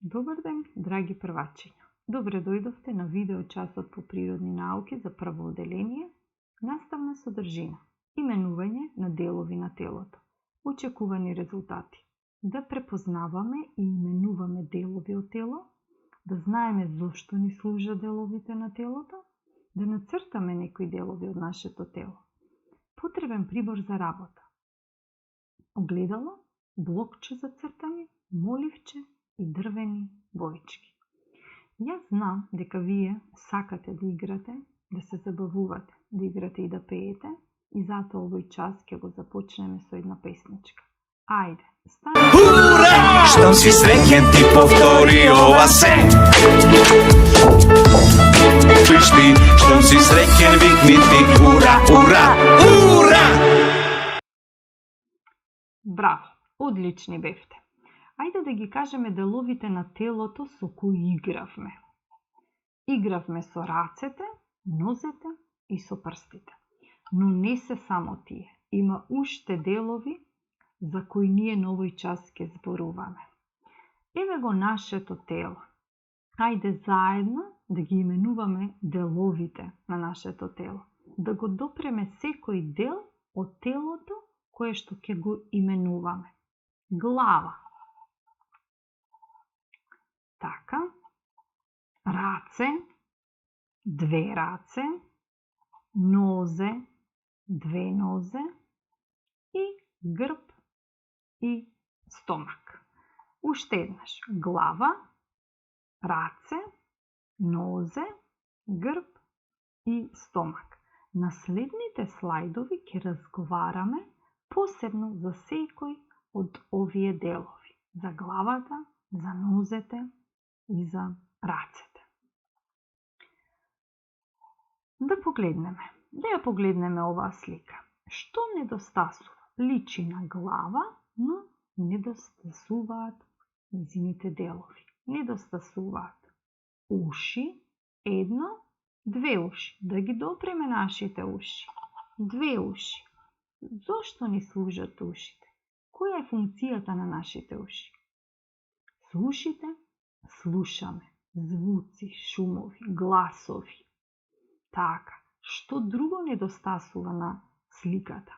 Добар ден, драги првачиња! Добре дојдовте на видео часот по природни науки за прво оделение, наставна содржина, именување на делови на телото, очекувани резултати. Да препознаваме и именуваме делови од тело, да знаеме зошто ни служат деловите на телото, да нацртаме некои делови од нашето тело. Потребен прибор за работа. Огледало, блокче за цртање, моливче и дрвени боички. Јас знам дека вие сакате да играте, да се забавувате, да играте и да пеете, и затоа овој час ќе го започнеме со една песничка. Ајде, стани! Ура! Штом си среќен ти повтори ова се. Виж ти, штом си среќен викни ти ура, ура, ура! Браво, одлични бевте. Ајде да ги кажеме деловите на телото со кои игравме. Игравме со рацете, нозете и со прстите. Но не се само тие. Има уште делови за кои ние на овој час ќе зборуваме. Еве го нашето тело. Ајде заедно да ги именуваме деловите на нашето тело. Да го допреме секој дел од телото кое што ќе го именуваме. Глава. Така. Раце. Две раце. Нозе. Две нозе. И грб и стомак. Уште еднаш. Глава, раце, нозе, грб и стомак. На следните слайдови ќе разговараме посебно за секој од овие делови. За главата, за нозете и за рацете. Да погледнеме. Да ја погледнеме оваа слика. Што недостасува? Личи на глава, но недостасуваат незините делови. Недостасуваат уши, едно, две уши. Да ги допреме нашите уши. Две уши. Зошто ни служат ушите? Која е функцијата на нашите уши? Со ушите слушаме звуци, шумови, гласови. Така, што друго недостасува на сликата?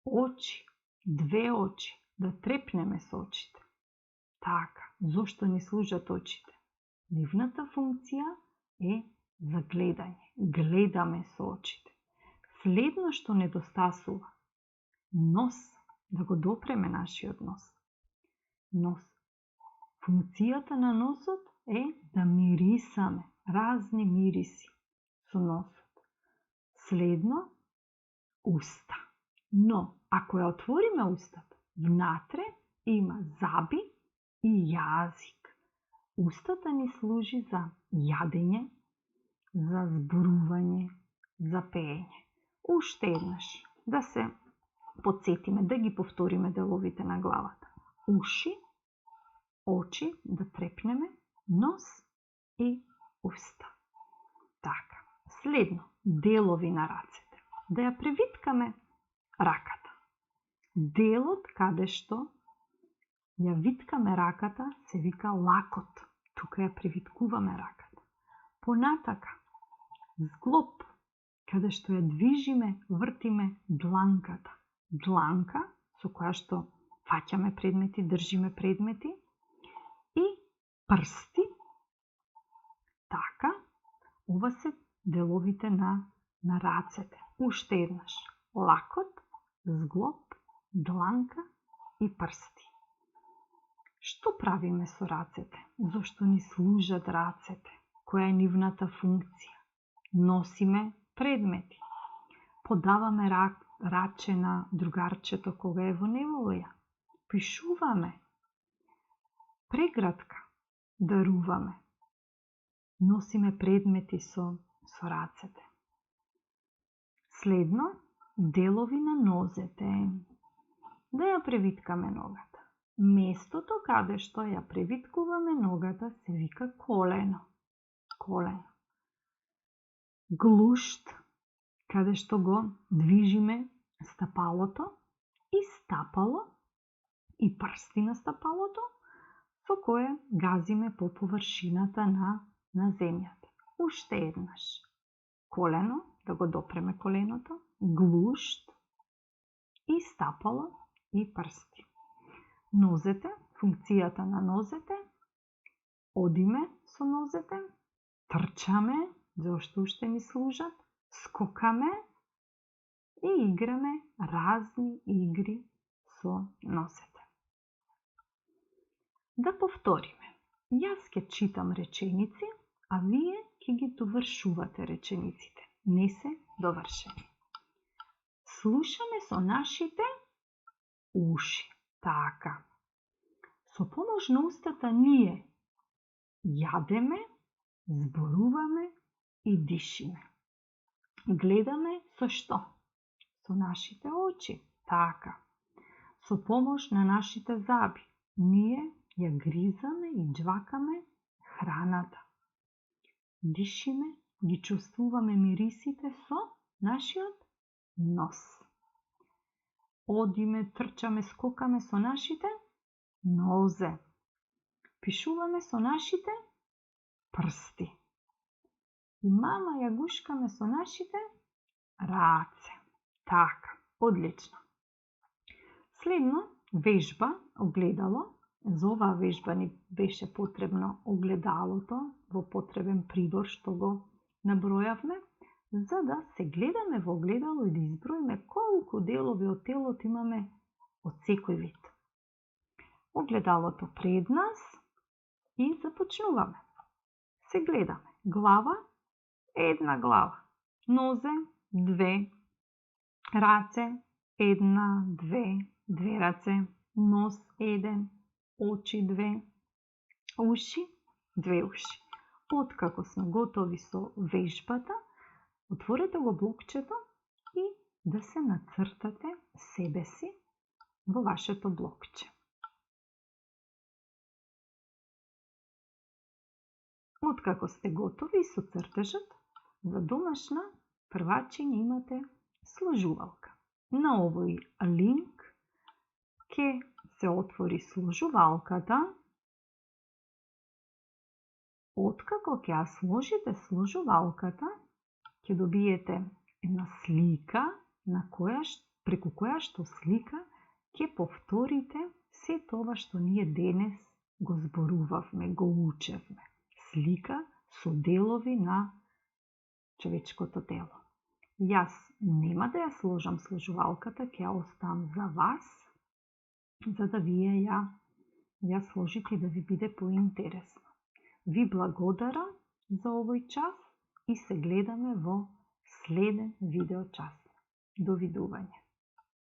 Очи, две очи, да трепнеме со очите. Така, зошто ни служат очите? Нивната функција е за гледање. Гледаме со очите. Следно што недостасува, нос, да го допреме нашиот нос. Нос. Функцијата на носот е да мирисаме разни мириси со носот. Следно, уста. Но, ако ја отвориме устата, внатре има заби и јазик. Устата ни служи за јадење, за зборување, за пеење. Уште еднаш, да се потсетиме, да ги повториме деловите на главата. Уши, очи, да трепнеме, нос и уста. Така, следно, делови на рацете. Да ја превиткаме раката. Делот каде што ја виткаме раката се вика лакот. Тука ја превиткуваме раката. Понатака, зглоб, каде што ја движиме, вртиме дланката. Дланка со која што фаќаме предмети, држиме предмети. И прсти. Така, ова се деловите на рацете. Уште еднаш. Лакот, зглоб, дланка и прсти. Што правиме со рацете? Зошто ни служат рацете? Која е нивната функција? Носиме предмети. Подаваме раче на другарчето кога е во неволја. Пишуваме. Прегратка. Даруваме. Носиме предмети со рацете. Следно, делови на нозете. Да ја превиткаме ногата. Местото каде што ја превиткуваме ногата се вика колено. Колено. Глушт, каде што го движиме стапалото и стапало и прсти на стапалото, со кое газиме по површината на земјата. Уште еднаш. Колено, да го допреме коленото, глушт и стапало и прсти. Нозете, функцијата на нозете, одиме со нозете, трчаме, зашто уште ни служат, скокаме и играме разни игри со нозете. Да повториме. Јас ќе читам реченици, а вие ќе ги довршувате речениците. Не се довршени. Слушаме со нашите уши. Така. Со помош на устата ние јадеме, зборуваме и дишиме. Гледаме со што? Со нашите очи. Така. Со помош на нашите заби ние ја гризаме и џвакаме храната. Дишиме, ги чувствуваме мирисите со нашиот нос. Одиме, трчаме, скокаме со нашите нозе. Пишуваме со нашите прсти. И мама ја гушкаме со нашите раце. Така, одлично. Следно, вежба, огледало. За оваа вежба ни беше потребно огледалото во потребен прибор што го набројавме, за да се гледаме во огледало и да изброиме колку делови од телото имаме од секој вид. Огледалото пред нас и започнуваме. Се гледаме. Глава, една глава. Нозе, две. Раце, една, две раце. Нос, еден. Очи, две. Уши, две уши. Откако сме готови со вежбата, отворете го блокчето и да се нацртате себе си во вашето блокче. Откако сте готови со цртежот, за домашна првачиња имате сложувалка. На овој линк ќе се отвори сложувалката. Откако ќе ја сложите сложувалката, ќе добиете една слика преку која што слика ќе повторите се тоа што ние денес го зборувавме, го учевме. Слика со делови на човечкото тело. Јас нема да ја сложам сложувалката, ќе ја оставам за вас, за да вие ја сложите и да ви биде поинтересно. Ви благодарам за овој час и се гледаме во следен видеочас. Довидување.